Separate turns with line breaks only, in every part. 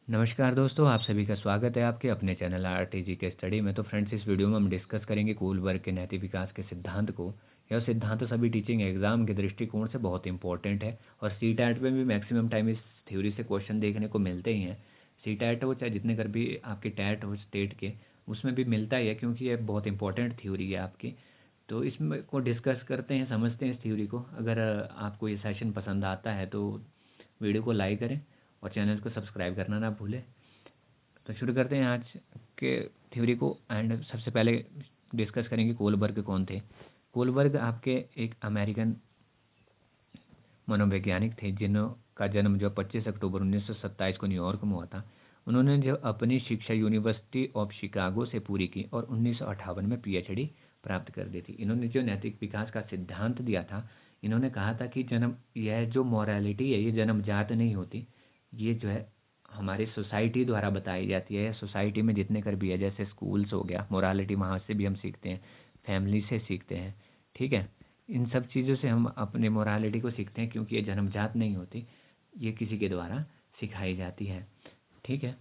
नमस्कार दोस्तों, आप सभी का स्वागत है आपके अपने चैनल आरटीजी के स्टडी में। तो फ्रेंड्स, इस वीडियो में हम डिस्कस करेंगे कोलबर्ग के नैतिक विकास के सिद्धांत को। यह सिद्धांत सभी टीचिंग एग्जाम के दृष्टिकोण से बहुत इंपॉर्टेंट है और सी टैट में भी मैक्सिमम टाइम इस थ्योरी से क्वेश्चन देखने को मिलते ही हैं। सी टैट हो चाहे जितने कर भी आपके टैट हो स्टेट के, उसमें भी मिलता ही है क्योंकि ये बहुत इंपॉर्टेंट थ्योरी है आपकी। तो इसमें को डिस्कस करते हैं, समझते हैं इस थ्योरी को। अगर आपको ये सेशन पसंद आता है तो वीडियो को लाइक करें और चैनल को सब्सक्राइब करना ना भूलें। तो शुरू करते हैं आज के थ्योरी को। एंड सबसे पहले डिस्कस करेंगे कोलबर्ग कौन थे। कोलबर्ग आपके एक अमेरिकन मनोवैज्ञानिक थे जिनका जन्म जो 25 अक्टूबर 1927 को न्यूयॉर्क में हुआ था। उन्होंने जो अपनी शिक्षा यूनिवर्सिटी ऑफ शिकागो से पूरी की और 1958 में पीएचडी प्राप्त कर दी थी। इन्होंने जो नैतिक विकास का सिद्धांत दिया था, इन्होंने कहा था कि यह जो मॉरलिटी है ये जन्मजात नहीं होती, ये जो है हमारी सोसाइटी द्वारा बताई जाती है। सोसाइटी में जितने कर भी है, जैसे स्कूल्स हो गया, मोरालिटी वहाँ से भी हम सीखते हैं, फैमिली से सीखते हैं, ठीक है। इन सब चीज़ों से हम अपने मोरालिटी को सीखते हैं क्योंकि ये जन्मजात नहीं होती, ये किसी के द्वारा सिखाई जाती है, ठीक है।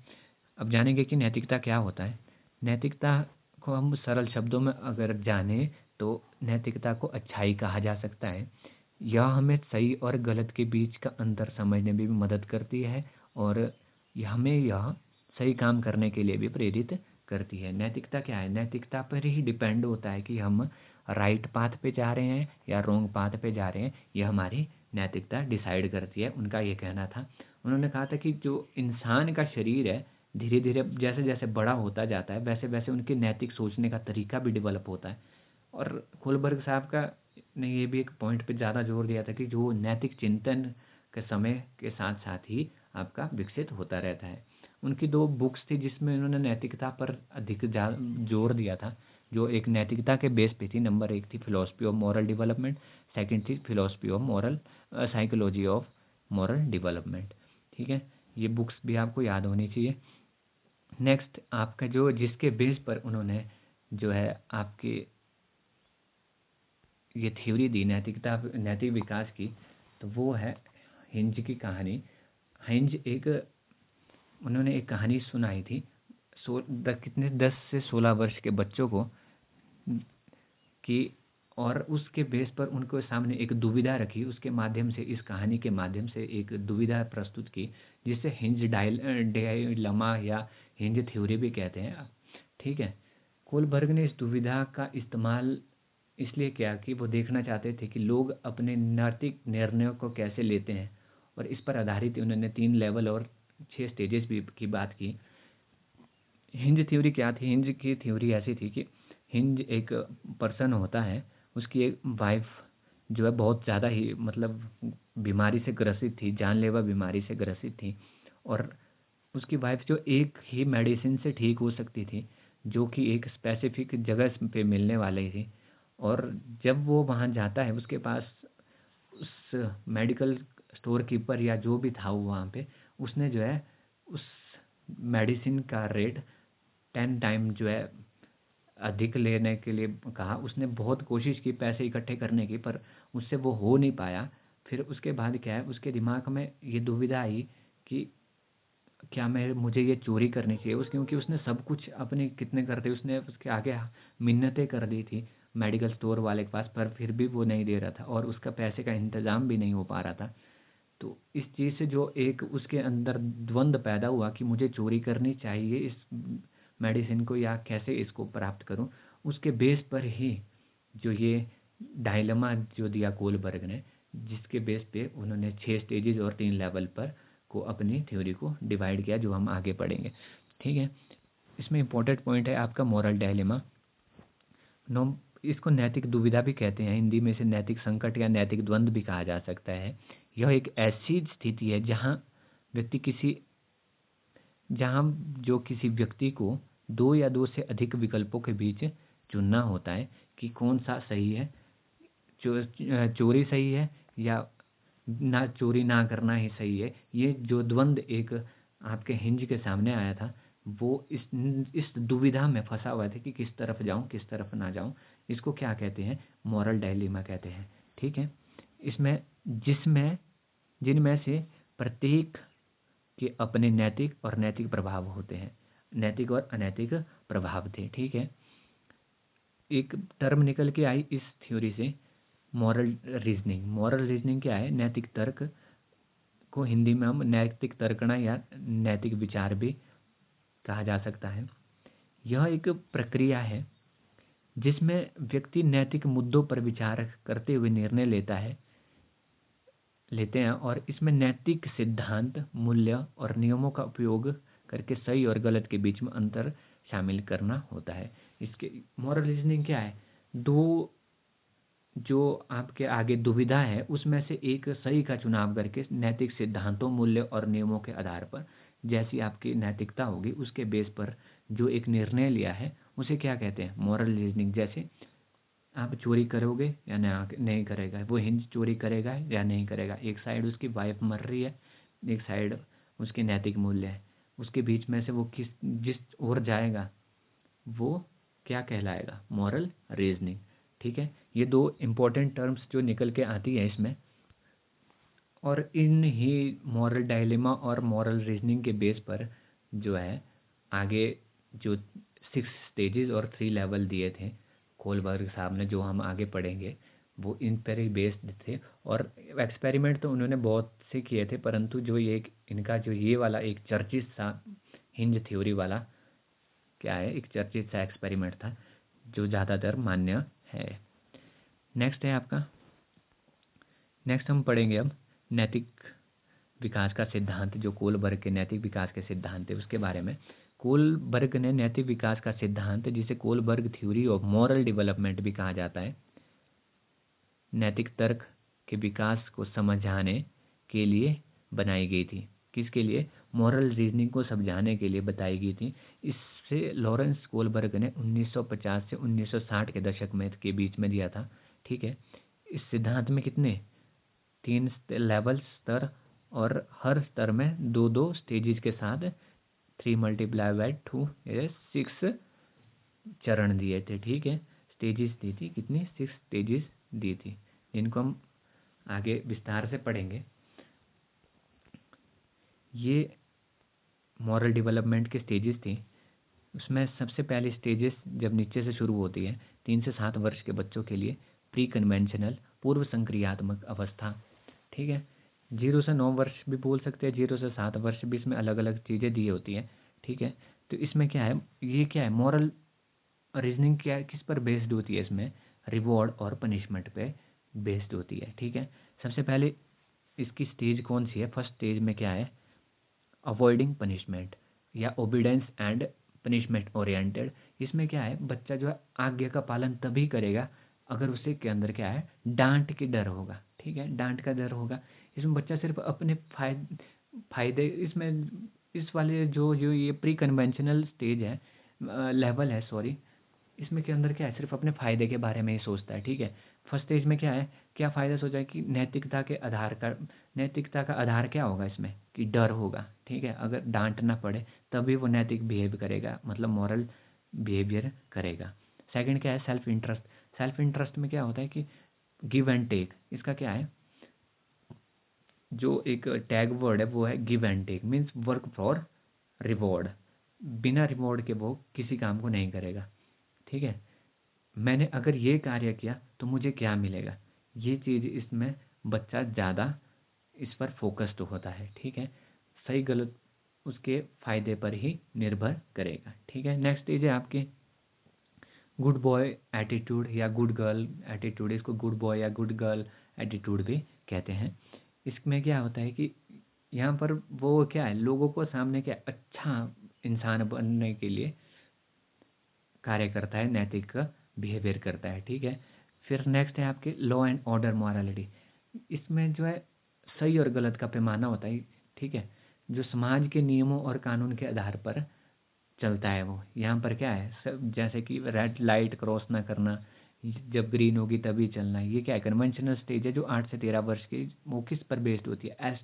अब जानेंगे कि नैतिकता क्या होता है। नैतिकता को हम सरल शब्दों में अगर जानें तो नैतिकता को अच्छाई कहा जा सकता है। यह हमें सही और गलत के बीच का अंतर समझने में भी मदद करती है और यह सही काम करने के लिए भी प्रेरित करती है। नैतिकता क्या है? नैतिकता पर ही डिपेंड होता है कि हम राइट पाथ पे जा रहे हैं या रॉन्ग पाथ पे जा रहे हैं, यह हमारी नैतिकता डिसाइड करती है। उनका ये कहना था। उन्होंने कहा था कि जो इंसान का शरीर है, धीरे धीरे जैसे जैसे बड़ा होता जाता है वैसे वैसे उनके नैतिक सोचने का तरीका भी डेवलप होता है। और कोलबर्ग साहब का ने ये भी एक पॉइंट पे ज़्यादा जोर दिया था कि जो नैतिक चिंतन के समय के साथ साथ ही आपका विकसित होता रहता है। उनकी दो बुक्स थी जिसमें उन्होंने नैतिकता पर अधिक जोर दिया था। जो एक नैतिकता के बेस पे थी, नंबर एक थी philosophy of moral development, second थी philosophy of moral psychology of moral development, ठीक है। ये बुक्स भी आपको याद होनी चाहिए। नेक्स्ट आपका जो जिसके बेस पर उन्होंने जो है आपके ये थ्योरी दी नैतिक विकास की, तो वो है हिंज की कहानी। हिंज एक उन्होंने एक कहानी सुनाई थी कितने 10 से 16 वर्ष के बच्चों को कि, और उसके बेस पर उनको सामने एक दुविधा रखी, उसके माध्यम से इस कहानी के माध्यम से एक दुविधा प्रस्तुत की जिसे हिंज डायलमा या हिंज थ्योरी भी कहते हैं, ठीक है। कोलबर्ग ने इस दुविधा का इस्तेमाल इसलिए किया कि वो देखना चाहते थे कि लोग अपने नैतिक निर्णयों को कैसे लेते हैं, और इस पर आधारित उन्होंने 3 लेवल और 6 स्टेजेस भी की बात की। हिंज थ्योरी क्या थी? हिंज की थ्योरी ऐसी थी कि हिंज एक पर्सन होता है, उसकी एक वाइफ जो है बहुत ज़्यादा ही मतलब बीमारी से ग्रसित थी, जानलेवा बीमारी से ग्रसित थी, और उसकी वाइफ जो एक ही मेडिसिन से ठीक हो सकती थी, जो कि एक स्पेसिफिक जगह पे मिलने वाली थी। और जब वो वहाँ जाता है उसके पास, उस मेडिकल स्टोर कीपर या जो भी था वो वहाँ पे, उसने जो है उस मेडिसिन का रेट 10 टाइम जो है अधिक लेने के लिए कहा। उसने बहुत कोशिश की पैसे इकट्ठे करने की, पर उससे वो हो नहीं पाया। फिर उसके बाद क्या है, उसके दिमाग में ये दुविधा आई कि क्या मैं मुझे ये चोरी करनी चाहिए क्योंकि उसने सब कुछ अपने कितने कर दी, उसने उसके आगे मिन्नतें कर दी थी मेडिकल स्टोर वाले के पास, पर फिर भी वो नहीं दे रहा था और उसका पैसे का इंतज़ाम भी नहीं हो पा रहा था। तो इस चीज़ से जो एक उसके अंदर द्वंद्व पैदा हुआ कि मुझे चोरी करनी चाहिए इस मेडिसिन को या कैसे इसको प्राप्त करूं, उसके बेस पर ही जो ये डायलेमा जो दिया कोलबर्ग ने, जिसके बेस पे उन्होंने 6 स्टेजेस और 3 लेवल पर को अपनी थ्योरी को डिवाइड किया, जो हम आगे पढ़ेंगे, ठीक है। इसमें इंपॉर्टेंट पॉइंट है आपका मॉरल डायलेमा। नो इसको नैतिक दुविधा भी कहते हैं, हिंदी में इसे नैतिक संकट या नैतिक द्वंद्व भी कहा जा सकता है। यह एक ऐसी स्थिति है व्यक्ति किसी जहाँ जो किसी व्यक्ति को दो या दो से अधिक विकल्पों के बीच चुनना होता है कि कौन सा सही है, चोरी सही है या ना चोरी ना करना ही सही है। ये जो द्वंद्व एक आपके हिंज के सामने आया था, वो इस दुविधा में फंसा हुआ था कि किस तरफ जाऊं किस तरफ ना जाऊं। इसको क्या कहते हैं? मॉरल डायलेमा कहते हैं, ठीक है। इसमें जिसमें जिनमें से प्रत्येक के अपने नैतिक और नैतिक प्रभाव होते हैं, नैतिक और अनैतिक प्रभाव थे। ठीक है, एक टर्म निकल के आई इस थ्योरी से, मॉरल रीजनिंग। मॉरल रीजनिंग क्या है? नैतिक तर्क को हिंदी में हम नैतिक तर्कणा या नैतिक विचार भी कहा जा सकता है। यह एक प्रक्रिया है जिसमें व्यक्ति नैतिक मुद्दों पर विचार करते हुए निर्णय लेते हैं और इसमें नैतिक सिद्धांत, मूल्य और नियमों का उपयोग करके सही और गलत के बीच में अंतर शामिल करना होता है। इसके मॉरल रीजनिंग क्या है? दो जो आपके आगे दुविधा है उसमें से एक सही का चुनाव करके नैतिक सिद्धांतों, मूल्य और नियमों के आधार पर जैसी आपकी नैतिकता होगी उसके बेस पर जो एक निर्णय लिया है उसे क्या कहते हैं? Moral reasoning. जैसे आप चोरी करोगे या नहीं करेगा, वो हिंज चोरी करेगा या नहीं करेगा, एक साइड उसकी वाइफ मर रही है, एक साइड उसके नैतिक मूल्य है, उसके बीच में से वो जिस ओर जाएगा वो क्या कहलाएगा? Moral reasoning. ठीक है, ये दो इम्पोर्टेंट टर्म्स जो निकल के आती है इसमें, और इन ही मॉरल डायलेमा और मॉरल रीजनिंग के बेस पर जो है आगे जो 6 स्टेजेस और 3 लेवल दिए थे कोलबर्ग साहब ने, जो हम आगे पढ़ेंगे, वो इन पर ही बेस्ड थे। और एक्सपेरिमेंट तो उन्होंने बहुत से किए थे, परंतु जो ये इनका जो ये वाला एक चर्चित सा हिंज थ्योरी वाला क्या है, एक चर्चित सा एक्सपेरिमेंट था जो ज़्यादातर मान्य है। नेक्स्ट है आपका, नेक्स्ट हम पढ़ेंगे अब नैतिक विकास का सिद्धांत, जो कोलबर्ग के नैतिक विकास के सिद्धांत है उसके बारे में। कोलबर्ग ने नैतिक विकास का सिद्धांत, जिसे Kohlberg theory of moral development भी कहा जाता है, नैतिक तर्क के विकास को समझाने के लिए बनाई गई थी। किसके लिए? मॉरल रीजनिंग को समझाने के लिए बताई गई थी। इससे लॉरेंस कोलबर्ग ने 1950 से 1960 के दशक में के बीच में दिया था। ठीक है, इस सिद्धांत में कितने 3 लेवल स्तर और हर स्तर में 2-2 स्टेजेस के साथ 3 मल्टीप्लाई बाय 2 6 चरण दिए थे। ठीक है, स्टेजेस दी थी, कितनी? 6 स्टेजेस दी थी, जिनको हम आगे विस्तार से पढ़ेंगे। ये मॉरल डेवलपमेंट के स्टेजेस थी। उसमें सबसे पहली स्टेजेस जब नीचे से शुरू होती है, 3 से 7 वर्ष के बच्चों के लिए प्री कन्वेंशनल, पूर्व संक्रियात्मक अवस्था। ठीक है, 0 से 9 वर्ष भी बोल सकते हैं, 0 से 7 वर्ष भी, इसमें अलग अलग चीज़ें दी होती हैं। ठीक है, तो इसमें क्या है, ये क्या है, मॉरल रीजनिंग क्या है, किस पर बेस्ड होती है? इसमें रिवॉर्ड और पनिशमेंट पे बेस्ड होती है। ठीक है, सबसे पहले इसकी स्टेज कौन सी है? फर्स्ट स्टेज में क्या है? अवॉइडिंग पनिशमेंट या ओबीडेंस एंड पनिशमेंट ओरिएंटेड। इसमें क्या है, बच्चा जो है आज्ञा का पालन तभी करेगा अगर उसे के अंदर क्या है, डांट के डर होगा। ठीक है, डांट का डर होगा। इसमें बच्चा सिर्फ अपने फायदे इसमें इस वाले जो जो ये प्री कन्वेंशनल स्टेज है, लेवल है सॉरी, इसमें के अंदर क्या है, सिर्फ अपने फ़ायदे के बारे में ही सोचता है। ठीक है, फर्स्ट स्टेज में क्या है, क्या फ़ायदा सोचा है कि नैतिकता का आधार क्या होगा इसमें, कि डर होगा। ठीक है, अगर डांटना पड़े तभी वो नैतिक बिहेव करेगा, मतलब मॉरल बिहेवियर करेगा। सेकंड क्या है? Self interest. सेल्फ इंटरेस्ट में क्या होता है कि गिव एंड टेक। इसका क्या है, जो एक टैग वर्ड है वो है give and take, means work for reward. बिना रिवॉर्ड के वो किसी काम को नहीं करेगा। ठीक है, मैंने अगर ये कार्य किया तो मुझे क्या मिलेगा, ये चीज़ इसमें बच्चा ज़्यादा इस पर फोकस्ड होता है। ठीक है, सही गलत उसके फ़ायदे पर ही निर्भर करेगा। ठीक है, नेक्स्ट स्टेज है आपकी गुड बॉय एटीट्यूड या गुड गर्ल एटीट्यूड। इसको गुड बॉय या गुड गर्ल एटीट्यूड भी कहते हैं। इसमें क्या होता है कि यहाँ पर वो क्या है, लोगों को सामने क्या अच्छा इंसान बनने के लिए कार्य करता है, नैतिक बिहेवियर करता है। ठीक है, फिर नेक्स्ट है आपके लॉ एंड ऑर्डर मॉरलिटी। इसमें जो है सही और गलत का पैमाना होता है। ठीक है, जो समाज के नियमों और कानून के आधार पर चलता है वो। यहाँ पर क्या है, सब जैसे कि रेड लाइट क्रॉस ना करना, जब ग्रीन होगी तभी चलना, ये क्या है, कन्वेंशनल स्टेज है जो 8 से 13 वर्ष की। वो किस पर बेस्ड होती है?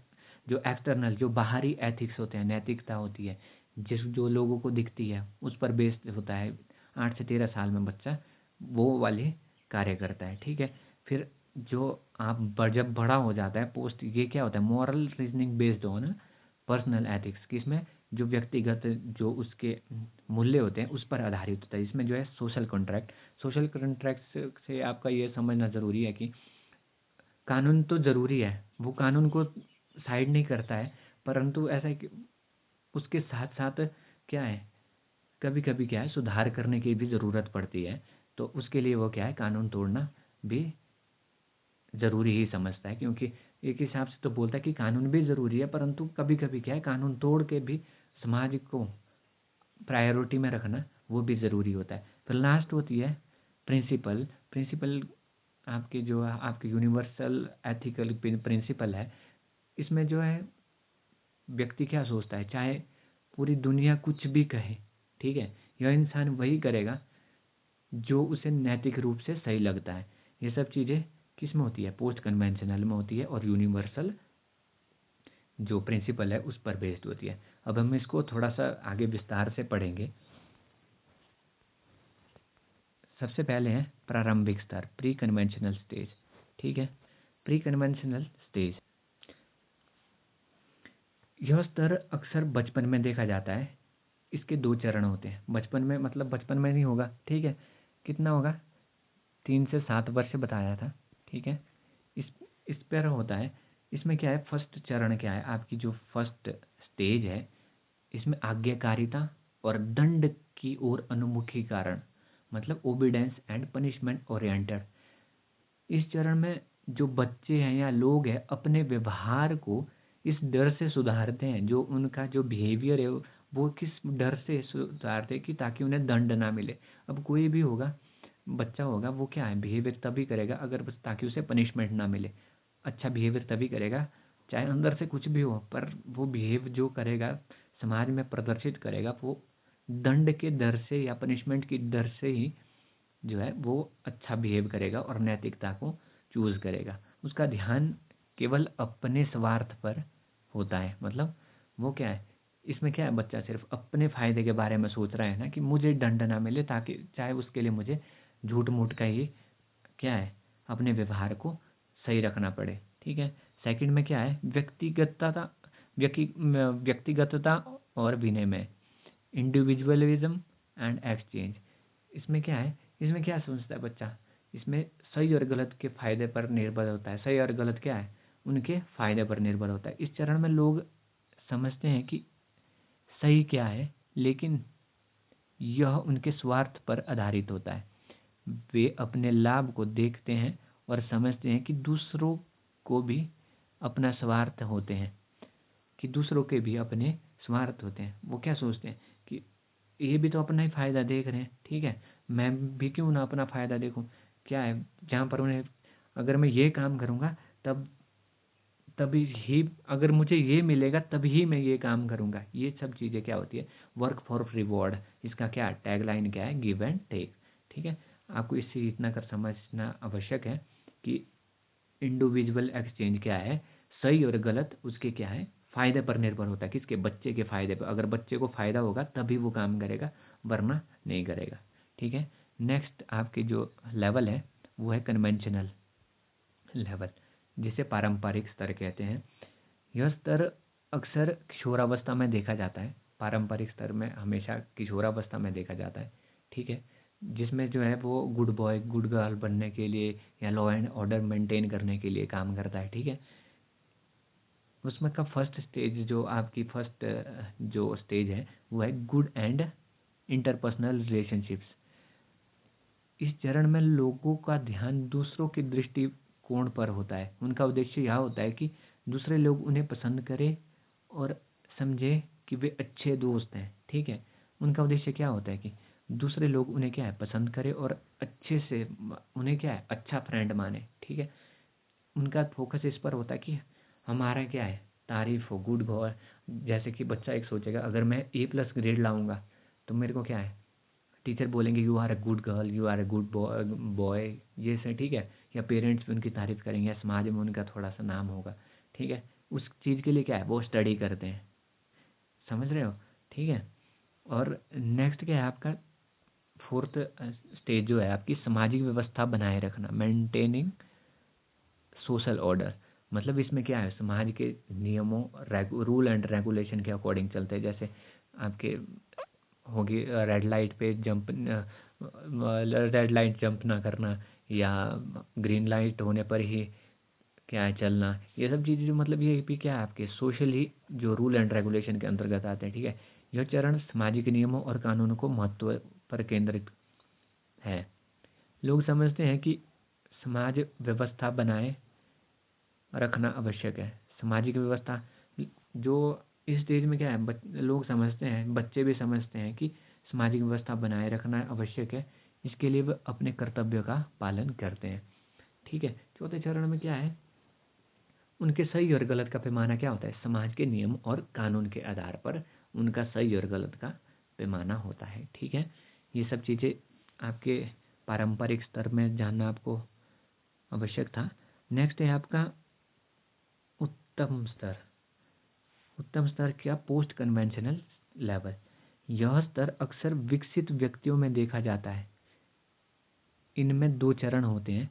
जो एक्सटर्नल, जो बाहरी एथिक्स होते हैं, नैतिकता होती है, जो लोगों को दिखती है उस पर बेस्ड होता है। 8 से 13 साल में बच्चा वो वाले कार्य करता है। ठीक है, फिर जो आप जब बड़ा हो जाता है पोस्ट, ये क्या होता है, मॉरल रीजनिंग बेस्ड हो ना, पर्सनल एथिक्स की, इसमें जो व्यक्तिगत जो उसके मूल्य होते हैं उस पर आधारित होता है। इसमें जो है सोशल कॉन्ट्रैक्ट से आपका ये समझना ज़रूरी है कि कानून तो ज़रूरी है, वो कानून को साइड नहीं करता है, परंतु ऐसा है कि उसके साथ साथ क्या है, कभी कभी क्या है सुधार करने की भी ज़रूरत पड़ती है। तो उसके लिए वो क्या है, कानून तोड़ना भी ज़रूरी ही समझता है, क्योंकि एक हिसाब से तो बोलता है कि कानून भी ज़रूरी है, परंतु कभी कभी क्या है कानून तोड़ के भी समाज को प्रायोरिटी में रखना वो भी ज़रूरी होता है। फिर लास्ट होती है प्रिंसिपल। प्रिंसिपल आपके जो आपके यूनिवर्सल एथिकल प्रिंसिपल है। इसमें जो है व्यक्ति क्या सोचता है, चाहे पूरी दुनिया कुछ भी कहे, ठीक है, यह इंसान वही करेगा जो उसे नैतिक रूप से सही लगता है। ये सब चीज़ें किस में होती है, पोस्ट कन्वेंशनल में होती है, और यूनिवर्सल जो प्रिंसिपल है उस पर बेस्ड होती है। अब हम इसको थोड़ा सा आगे विस्तार से पढ़ेंगे। सबसे पहले है प्रारंभिक स्तर, प्री कन्वेंशनल स्टेज, ठीक है। प्री कन्वेंशनल स्टेज, यह स्तर अक्सर बचपन में देखा जाता है। इसके दो चरण होते हैं। बचपन में मतलब बचपन में नहीं होगा, ठीक है, कितना होगा, 3 से 7 वर्ष बताया था, ठीक है। इस इस पर होता है। इसमें क्या है, फर्स्ट चरण क्या है, आपकी जो फर्स्ट स्टेज है, इसमें आज्ञाकारिता और दंड की ओर अनुमुखीकरण, मतलब ओबीडेंस एंड पनिशमेंट ओरिएंटेड। इस चरण में जो बच्चे हैं या लोग हैं अपने व्यवहार को इस डर से सुधारते हैं, जो उनका जो बिहेवियर है वो किस डर से सुधारते हैं कि ताकि उन्हें दंड ना मिले। अब कोई भी होगा, बच्चा होगा, वो क्या है बिहेवियर तभी करेगा अगर बस ताकि उसे पनिशमेंट ना मिले। अच्छा बिहेवियर तभी करेगा चाहे अंदर से कुछ भी हो, पर वो बिहेव जो करेगा समाज में प्रदर्शित करेगा वो दंड के डर से या पनिशमेंट की डर से ही जो है वो अच्छा बिहेव करेगा और नैतिकता को चूज करेगा। उसका ध्यान केवल अपने स्वार्थ पर होता है। मतलब वो क्या है, इसमें क्या है, बच्चा सिर्फ अपने फायदे के बारे में सोच रहा है ना, कि मुझे दंड ना मिले, ताकि चाहे उसके लिए मुझे झूठ मूठ का ही क्या है अपने व्यवहार को सही रखना पड़े, ठीक है। सेकंड में क्या है, व्यक्तिगतता और विनिमय, इंडिविजुअलिज्म एंड एक्सचेंज। इसमें क्या है, इसमें क्या सोचता है बच्चा, इसमें सही और गलत के फायदे पर निर्भर होता है। सही और गलत क्या है, उनके फायदे पर निर्भर होता है। इस चरण में लोग समझते हैं कि सही क्या है, लेकिन यह उनके स्वार्थ पर आधारित होता है। वे अपने लाभ को देखते हैं और समझते हैं कि दूसरों को भी अपना स्वार्थ होते हैं, कि दूसरों के भी अपने स्वार्थ होते हैं। वो क्या सोचते हैं कि ये भी तो अपना ही फायदा देख रहे हैं, ठीक है, मैं भी क्यों ना अपना फायदा देखूं। क्या है, जहाँ पर उन्हें अगर मैं ये काम करूँगा तब तभी ही अगर मुझे ये मिलेगा तभी मैं ये काम करूँगा। ये सब चीज़ें क्या होती है, वर्क फॉर रिवॉर्ड। इसका क्या टैगलाइन क्या है, गिव एंड टेक, ठीक है। आपको इससे इतना कर समझना आवश्यक है कि इंडिविजुअल एक्सचेंज क्या है, सही और गलत उसके क्या है फायदे पर निर्भर होता है। किसके, बच्चे के फायदे पर। अगर बच्चे को फायदा होगा तभी वो काम करेगा, वरना नहीं करेगा, ठीक है। नेक्स्ट आपके जो लेवल है वो है कन्वेंशनल लेवल, जिसे पारंपरिक स्तर कहते हैं। यह स्तर अक्सर किशोरावस्था में देखा जाता है। पारंपरिक स्तर में हमेशा किशोरावस्था में देखा जाता है, ठीक है, जिसमें जो है वो गुड बॉय गुड गर्ल बनने के लिए या लॉ एंड ऑर्डर मेंटेन करने के लिए काम करता है, ठीक है। उसमें का फर्स्ट स्टेज जो आपकी फर्स्ट जो स्टेज है वो है गुड एंड इंटरपर्सनल रिलेशनशिप्स। इस चरण में लोगों का ध्यान दूसरों के दृष्टिकोण पर होता है। उनका उद्देश्य यह होता है कि दूसरे लोग उन्हें पसंद करें और समझे कि वे अच्छे दोस्त हैं, ठीक है। उनका उद्देश्य क्या होता है कि दूसरे लोग उन्हें क्या है पसंद करें और अच्छे से उन्हें क्या है अच्छा फ्रेंड माने, ठीक है। उनका फोकस इस पर होता है कि हमारा क्या है तारीफ हो, गुड गौर। जैसे कि बच्चा एक सोचेगा अगर मैं A+ ग्रेड लाऊंगा तो मेरे को क्या है, टीचर बोलेंगे you are a good girl, you are a good boy, ये से, ठीक है। या पेरेंट्स भी उनकी तारीफ करेंगे, या समाज में उनका थोड़ा सा नाम होगा, ठीक है। उस चीज़ के लिए क्या है वो स्टडी करते हैं, समझ रहे हो, ठीक है। और नेक्स्ट क्या है आपका फोर्थ स्टेज जो है आपकी सामाजिक व्यवस्था बनाए रखना, मेंटेनिंग सोशल ऑर्डर। मतलब इसमें क्या है, समाज के नियमों, रूल एंड रेगुलेशन के अकॉर्डिंग चलते हैं। जैसे आपके होगी रेड लाइट जंप ना करना, या ग्रीन लाइट होने पर ही क्या है चलना, ये सब चीज़ें जो मतलब ये भी क्या है आपके सोशली जो रूल एंड रेगुलेशन के अंतर्गत आते हैं। ठीक है, यह चरण सामाजिक नियमों और कानूनों को महत्व पर केंद्रित है। लोग समझते हैं कि समाज व्यवस्था बनाए रखना आवश्यक है। सामाजिक व्यवस्था जो इस स्टेज में क्या है, लोग समझते हैं, बच्चे भी समझते हैं कि सामाजिक व्यवस्था बनाए रखना आवश्यक है। इसके लिए वे अपने कर्तव्य का पालन करते हैं। ठीक है, चौथे चरण में क्या है, उनके सही और गलत का पैमाना क्या होता है, समाज के नियम और कानून के आधार पर उनका सही और गलत का पैमाना होता है। ठीक है, ये सब चीज़ें आपके पारंपरिक स्तर में जानना आपको आवश्यक था। नेक्स्ट है आपका उत्तम स्तर। उत्तम स्तर क्या, पोस्ट कन्वेंशनल लेवल। यह स्तर अक्सर विकसित व्यक्तियों में देखा जाता है। इनमें 2 चरण होते हैं।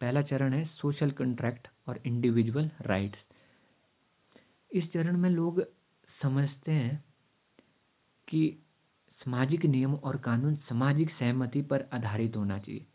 पहला चरण है सोशल कॉन्ट्रैक्ट और इंडिविजुअल राइट्स। इस चरण में लोग समझते हैं कि सामाजिक नियम और कानून सामाजिक सहमति पर आधारित होना चाहिए।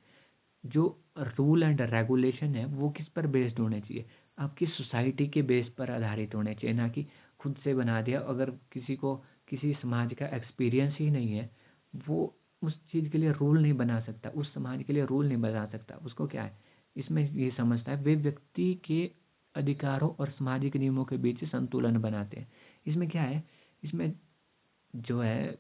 जो रूल एंड रेगुलेशन है वो किस पर बेस्ड होने चाहिए, आपकी सोसाइटी के बेस पर आधारित होने चाहिए, ना कि खुद से बना दिया। अगर किसी को किसी समाज का एक्सपीरियंस ही नहीं है, वो उस चीज़ के लिए रूल नहीं बना सकता, उस समाज के लिए रूल नहीं बना सकता। उसको क्या है, इसमें ये समझता है वे व्यक्ति के अधिकारों और सामाजिक नियमों के बीच संतुलन बनाते हैं। इसमें क्या है, इसमें जो है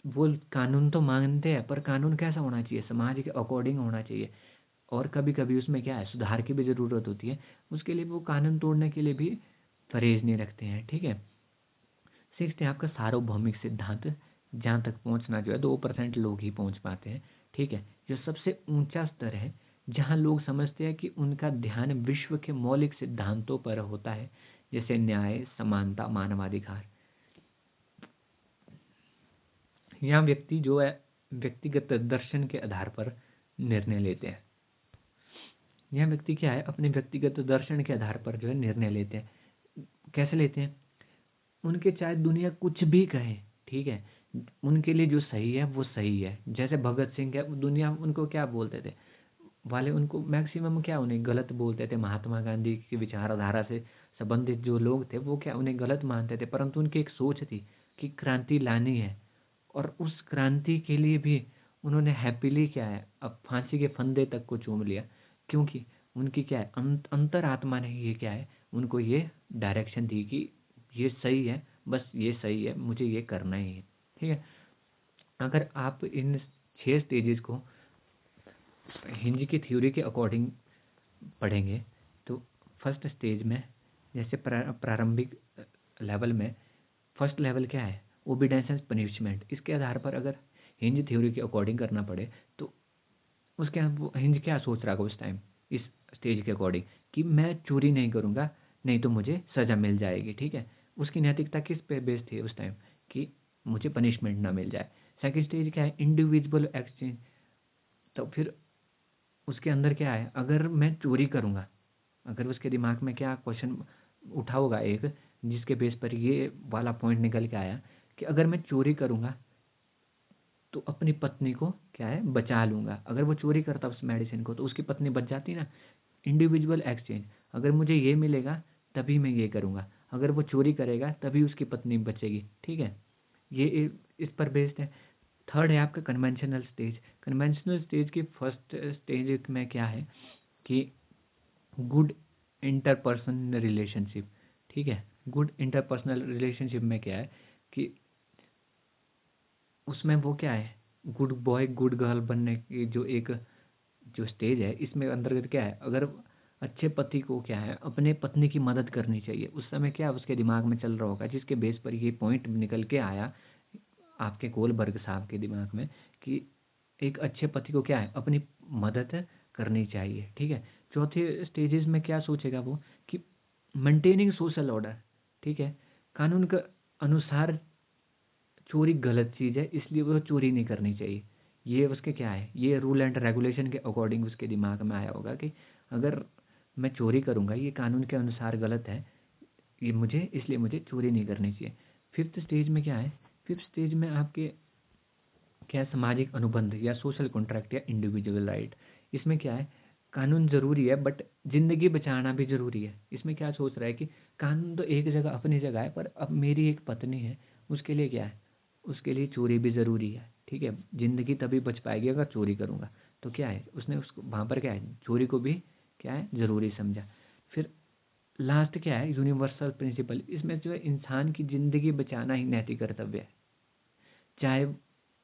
वो कानून तो मानते हैं, पर कानून कैसा होना चाहिए, समाज के अकॉर्डिंग होना चाहिए। और कभी कभी उसमें क्या है, सुधार की भी ज़रूरत होती है। उसके लिए वो कानून तोड़ने के लिए भी परहेज नहीं रखते हैं। ठीक है, सिक्स्थ है आपका सार्वभौमिक सिद्धांत। जहाँ तक पहुँचना जो है 2% लोग ही पहुँच पाते हैं। ठीक है, जो सबसे ऊंचा स्तर है जहाँ लोग समझते हैं कि उनका ध्यान विश्व के मौलिक सिद्धांतों पर होता है, जैसे न्याय, समानता, मानवाधिकार। यहाँ व्यक्ति जो है व्यक्तिगत दर्शन के आधार पर निर्णय लेते हैं। यह व्यक्ति क्या है, अपने व्यक्तिगत दर्शन के आधार पर जो है निर्णय लेते हैं। कैसे लेते हैं, उनके चाहे दुनिया कुछ भी कहे, ठीक है, उनके लिए जो सही है वो सही है। जैसे भगत सिंह है, दुनिया उनको क्या बोलते थे वाले, उनको मैक्सिमम क्या उन्हें गलत बोलते थे। महात्मा गांधी की विचारधारा से संबंधित जो लोग थे वो क्या उन्हें गलत मानते थे, परंतु उनकी एक सोच थी कि क्रांति लानी है। और उस क्रांति के लिए भी उन्होंने हैप्पीली क्या है, अब फांसी के फंदे तक को चूम लिया, क्योंकि उनकी क्या है अंतर आत्मा ने ये क्या है उनको ये डायरेक्शन दी कि ये सही है, बस ये सही है, मुझे ये करना ही है। ठीक है, अगर आप इन 6 स्टेजेस को हिंज की थ्योरी के अकॉर्डिंग पढ़ेंगे तो फर्स्ट स्टेज में जैसे प्रारंभिक लेवल में फर्स्ट लेवल क्या है, ओबीडेंस एंड पनिशमेंट। इसके आधार पर अगर हिंज थ्योरी के अकॉर्डिंग करना पड़े तो उसके वो हिंज क्या सोच रहा होगा उस टाइम इस स्टेज के अकॉर्डिंग कि मैं चोरी नहीं करूँगा, नहीं तो मुझे सज़ा मिल जाएगी। ठीक है, उसकी नैतिकता किस पे बेस्ड थी उस टाइम कि मुझे पनिशमेंट ना मिल जाए। सेकंड स्टेज क्या है, इंडिविजुअल एक्सचेंज। तो फिर उसके अंदर क्या है, अगर मैं चोरी करूँगा, अगर उसके दिमाग में क्या क्वेश्चन उठा होगा एक, जिसके बेस पर ये वाला पॉइंट निकल के आया कि अगर मैं चोरी करूँगा तो अपनी पत्नी को क्या है बचा लूँगा। अगर वो चोरी करता उस मेडिसिन को तो उसकी पत्नी बच जाती ना। इंडिविजुअल एक्सचेंज, अगर मुझे ये मिलेगा तभी मैं ये करूँगा, अगर वो चोरी करेगा तभी उसकी पत्नी बचेगी। ठीक है, ये इस पर बेस्ड है। थर्ड है आपका कन्वेंशनल स्टेज। कन्वेंशनल स्टेज की फर्स्ट स्टेज में क्या है कि गुड इंटरपर्सनल रिलेशनशिप। ठीक है, गुड इंटरपर्सनल रिलेशनशिप में क्या है कि उसमें वो क्या है, गुड बॉय गुड गर्ल बनने की जो एक जो स्टेज है, इसमें अंतर्गत क्या है, अगर अच्छे पति को क्या है अपने पत्नी की मदद करनी चाहिए, उस समय क्या उसके दिमाग में चल रहा होगा, जिसके बेस पर ये पॉइंट निकल के आया आपके गोलबर्ग साहब के दिमाग में कि एक अच्छे पति को क्या है अपनी मदद करनी चाहिए। ठीक है, चौथे स्टेजेस में क्या सोचेगा वो कि मेंटेनिंग सोशल ऑर्डर। ठीक है, कानून के अनुसार चोरी गलत चीज़ है, इसलिए वो चोरी नहीं करनी चाहिए। ये उसके क्या है, ये रूल एंड रेगुलेशन के अकॉर्डिंग उसके दिमाग में आया होगा कि अगर मैं चोरी करूँगा, ये कानून के अनुसार गलत है, ये मुझे इसलिए मुझे चोरी नहीं करनी चाहिए। फिफ्थ स्टेज में क्या है, फिफ्थ स्टेज में आपके क्या है, सामाजिक अनुबंध या सोशल कॉन्ट्रैक्ट या इंडिविजुअल राइट। इसमें क्या है, कानून ज़रूरी है बट ज़िंदगी बचाना भी ज़रूरी है। इसमें क्या सोच रहा है कि कानून तो एक जगह अपनी जगह है, पर अब मेरी एक पत्नी है, उसके लिए क्या है, उसके लिए चोरी भी ज़रूरी है। ठीक है, ज़िंदगी तभी बच पाएगी अगर चोरी करूँगा। तो क्या है, उसने उसको वहाँ पर क्या है, चोरी को भी क्या है, ज़रूरी समझा। फिर लास्ट क्या है, यूनिवर्सल प्रिंसिपल। इसमें जो है इंसान की ज़िंदगी बचाना ही नैतिक कर्तव्य है, चाहे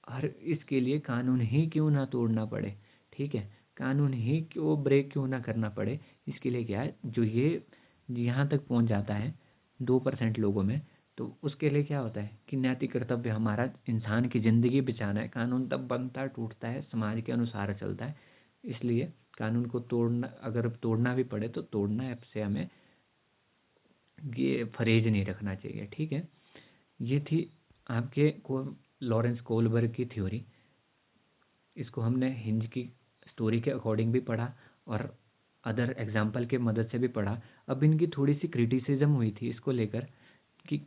हर इसके लिए कानून ही क्यों ना तोड़ना पड़े। ठीक है, कानून ही क्यों ब्रेक क्यों ना करना पड़े। इसके लिए क्या है, जो ये यहाँ तक पहुँच जाता है 2% लोगों में, तो उसके लिए क्या होता है कि नैतिक कर्तव्य हमारा इंसान की ज़िंदगी बचाना है। कानून तब बनता टूटता है, समाज के अनुसार चलता है। इसलिए कानून को तोड़ना, अगर तोड़ना भी पड़े तो तोड़ना है, से हमें ये फरेज नहीं रखना चाहिए। ठीक है, ये थी आपके को लॉरेंस कोलबर्ग की थ्योरी। इसको हमने हिंज की स्टोरी के अकॉर्डिंग भी पढ़ा और अदर एग्जाम्पल के मदद से भी पढ़ा। अब इनकी थोड़ी सी क्रिटिसिज्म हुई थी इसको लेकर कि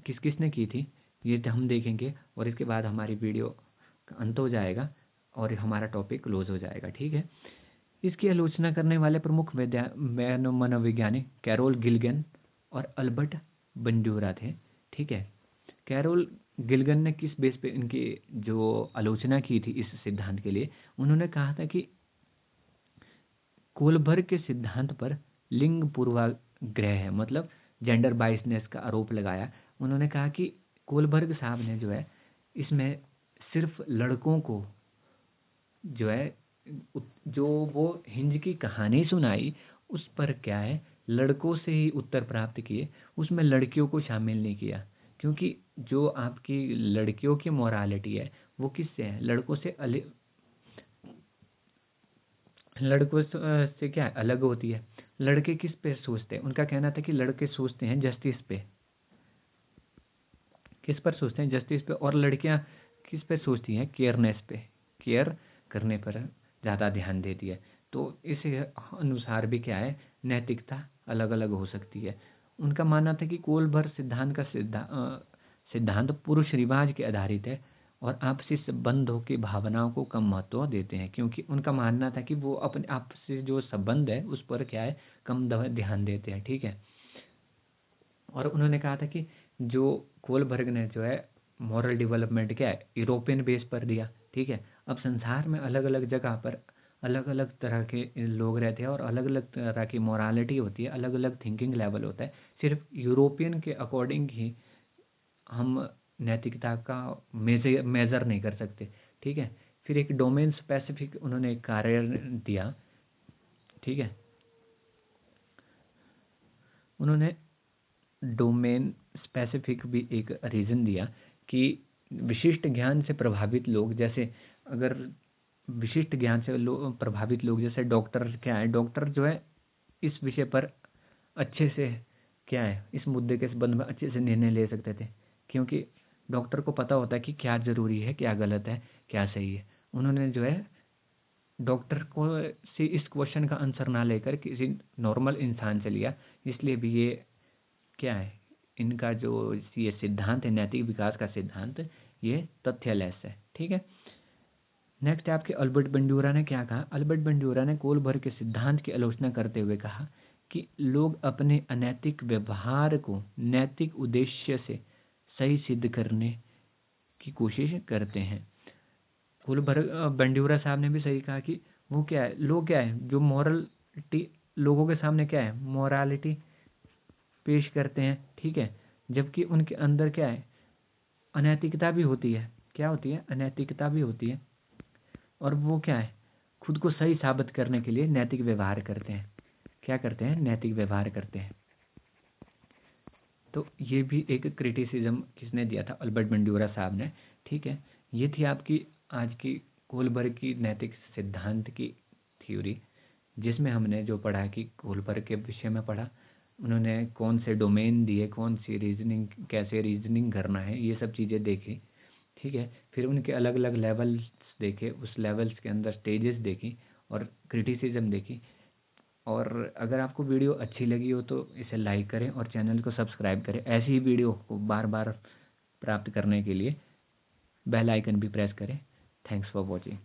किस किस ने की थी, ये हम देखेंगे और इसके बाद हमारी वीडियो का अंत हो जाएगा और हमारा टॉपिक क्लोज हो जाएगा। ठीक है, इसकी आलोचना करने वाले प्रमुख मनोवैज्ञानिक कैरोल गिल्गन और अल्बर्ट बंडूरा थे। ठीक है, कैरोल गिल्गन ने किस बेस पे इनकी जो आलोचना की थी इस सिद्धांत के लिए, उन्होंने कहा था कि कोलबर्ग के सिद्धांत पर लिंग पूर्वाग्रह है, मतलब जेंडर बाइसनेस का आरोप लगाया। उन्होंने कहा कि कोलबर्ग साहब ने जो है इसमें सिर्फ लड़कों को जो है जो वो हिंज की कहानी सुनाई उस पर क्या है, लड़कों से ही उत्तर प्राप्त किए, उसमें लड़कियों को शामिल नहीं किया। क्योंकि जो आपकी लड़कियों की मोरालिटी है वो किससे है, लड़कों से लड़कों से क्या है, अलग होती है। लड़के किस पे सोचते हैं, उनका कहना था कि लड़के सोचते हैं जस्टिस पे, किस पर सोचते हैं, जस्टिस पे, और लड़कियां किस पे सोचती हैं, केयरनेस पे, केयर करने पर ज़्यादा ध्यान देती है। तो इस अनुसार भी क्या है, नैतिकता अलग अलग हो सकती है। उनका मानना था कि कोलबर्ग सिद्धांत का सिद्धांत पुरुष रिवाज के आधारित है और आपसी संबंधों की भावनाओं को कम महत्व देते हैं, क्योंकि उनका मानना था कि वो अपने आपसे जो संबंध है उस पर क्या है, कम ध्यान देते हैं। ठीक है, और उन्होंने कहा था कि जो कोलबर्ग ने जो है मॉरल डेवलपमेंट क्या है, यूरोपियन बेस पर दिया। ठीक है, अब संसार में अलग अलग जगह पर अलग अलग तरह के लोग रहते हैं और अलग अलग तरह की मोरालिटी होती है, अलग अलग थिंकिंग लेवल होता है। सिर्फ यूरोपियन के अकॉर्डिंग ही हम नैतिकता का मेजर नहीं कर सकते। ठीक है, फिर एक डोमेन स्पेसिफिक उन्होंने एक कार्य दिया। ठीक है, उन्होंने डोमेन स्पेसिफिक भी एक रीज़न दिया कि विशिष्ट ज्ञान से प्रभावित लोग, जैसे अगर विशिष्ट ज्ञान से प्रभावित लोग, जैसे डॉक्टर क्या है, डॉक्टर जो है इस विषय पर अच्छे से क्या है, इस मुद्दे के संबंध में अच्छे से निर्णय ले सकते थे, क्योंकि डॉक्टर को पता होता है कि क्या ज़रूरी है, क्या गलत है, क्या सही है। उन्होंने जो है डॉक्टर को से इस क्वेश्चन का आंसर ना लेकर किसी नॉर्मल इंसान से लिया। इसलिए भी ये क्या है, इनका जो ये सिद्धांत है, नैतिक विकास का सिद्धांत, ये तथ्यलेस है। ठीक है, नेक्स्ट है आपके अल्बर्ट बंडूरा ने क्या कहा। अल्बर्ट बंडूरा ने कोलबर्ग के सिद्धांत की आलोचना करते हुए कहा कि लोग अपने अनैतिक व्यवहार को नैतिक उद्देश्य से सही सिद्ध करने की कोशिश करते हैं। कोलबर्ग बंडूरा साहब ने भी सही कहा कि वो क्या है, लोग क्या है जो मॉरलिटी लोगों के सामने क्या है, मोरालिटी पेश करते हैं। ठीक है, जबकि उनके अंदर क्या है, अनैतिकता भी होती है। क्या होती है, अनैतिकता भी होती है, और वो क्या है, खुद को सही साबित करने के लिए नैतिक व्यवहार करते हैं। क्या करते हैं, नैतिक व्यवहार करते हैं। तो ये भी एक क्रिटिसिज्म किसने दिया था, अल्बर्ट बंडूरा साहब ने। ठीक है, ये थी आपकी आज की कोलबर्ग की नैतिक सिद्धांत की थ्योरी, जिसमें हमने जो पढ़ा कि कोलबर्ग के विषय में पढ़ा, उन्होंने कौन से डोमेन दिए, कौन सी रीजनिंग, कैसे रीजनिंग करना है, ये सब चीज़ें देखी। ठीक है, फिर उनके अलग अलग लेवल्स देखे, उस लेवल्स के अंदर स्टेजेस देखी और क्रिटिसिज्म देखी। और अगर आपको वीडियो अच्छी लगी हो तो इसे लाइक करें और चैनल को सब्सक्राइब करें। ऐसी ही वीडियो को बार बार प्राप्त करने के लिए बेल आइकन भी प्रेस करें। Thanks for watching.